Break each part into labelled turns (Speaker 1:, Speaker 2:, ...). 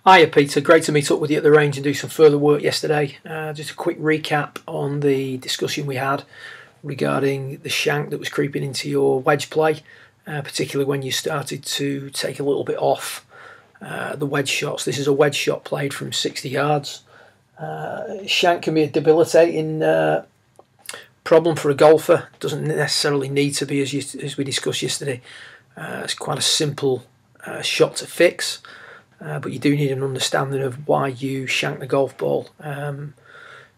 Speaker 1: Hiya Peter, great to meet up with you at the range and do some further work yesterday. Just a quick recap on the discussion we had regarding the shank that was creeping into your wedge play, particularly when you started to take a little bit off the wedge shots. This is a wedge shot played from 60 yards. Shank can be a debilitating problem for a golfer. Doesn't necessarily need to be, as we discussed yesterday. It's quite a simple shot to fix. But you do need an understanding of why you shank the golf ball.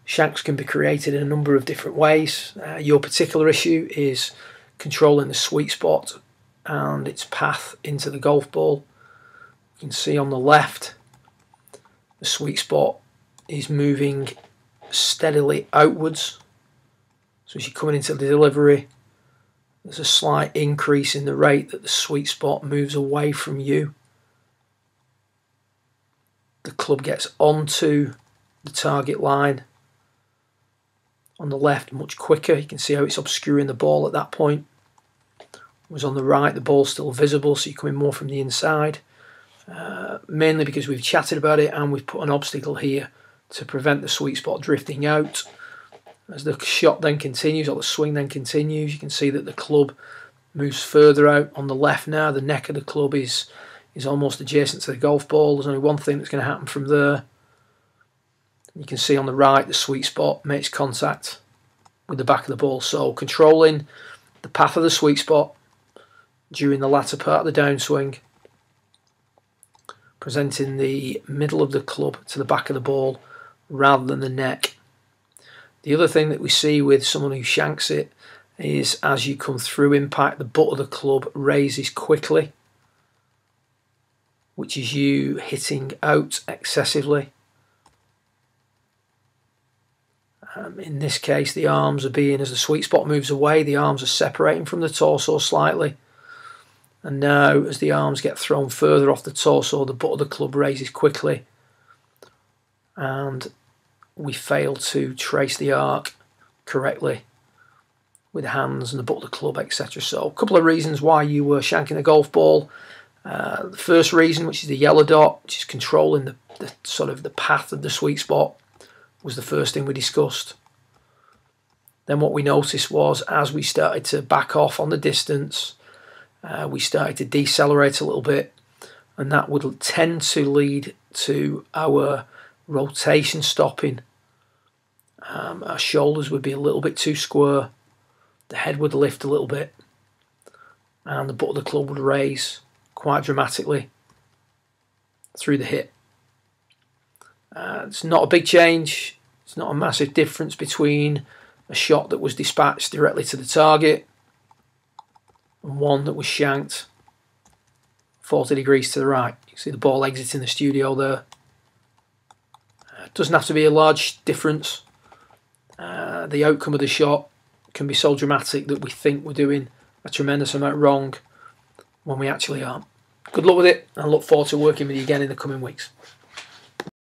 Speaker 1: Shanks can be created in a number of different ways. Your particular issue is controlling the sweet spot and its path into the golf ball. You can see on the left, the sweet spot is moving steadily outwards. So as you're coming into the delivery, there's a slight increase in the rate that the sweet spot moves away from you. The club gets onto the target line on the left much quicker. You can see how it's obscuring the ball at that point. Whereas on the right, the ball's still visible, so you're coming more from the inside. Mainly because we've chatted about it and we've put an obstacle here to prevent the sweet spot drifting out. As the shot then continues, or the swing then continues, you can see that the club moves further out on the left now. The neck of the club is almost adjacent to the golf ball. There's only one thing that's going to happen from there. You can see on the right the sweet spot makes contact with the back of the ball. So controlling the path of the sweet spot during the latter part of the downswing, presenting the middle of the club to the back of the ball rather than the neck. The other thing that we see with someone who shanks it is as you come through impact, the butt of the club raises quickly, which is you hitting out excessively. In this case, the arms are being, as the sweet spot moves away, the arms are separating from the torso slightly. And now, as the arms get thrown further off the torso, the butt of the club raises quickly. And we fail to trace the arc correctly with the hands and the butt of the club, etc. So a couple of reasons why you were shanking a golf ball. The first reason, which is the yellow dot, which is controlling the sort of the path of the sweet spot, was the first thing we discussed. Then what we noticed was, as we started to back off on the distance, we started to decelerate a little bit, and that would tend to lead to our rotation stopping. Our shoulders would be a little bit too square, the head would lift a little bit, and the butt of the club would raise quite dramatically through the hit. It's not a big change. It's not a massive difference between a shot that was dispatched directly to the target and one that was shanked 40 degrees to the right. You can see the ball exiting the studio there. It doesn't have to be a large difference. The outcome of the shot can be so dramatic that we think we're doing a tremendous amount wrong when we actually aren't. Good luck with it, and I look forward to working with you again in the coming weeks.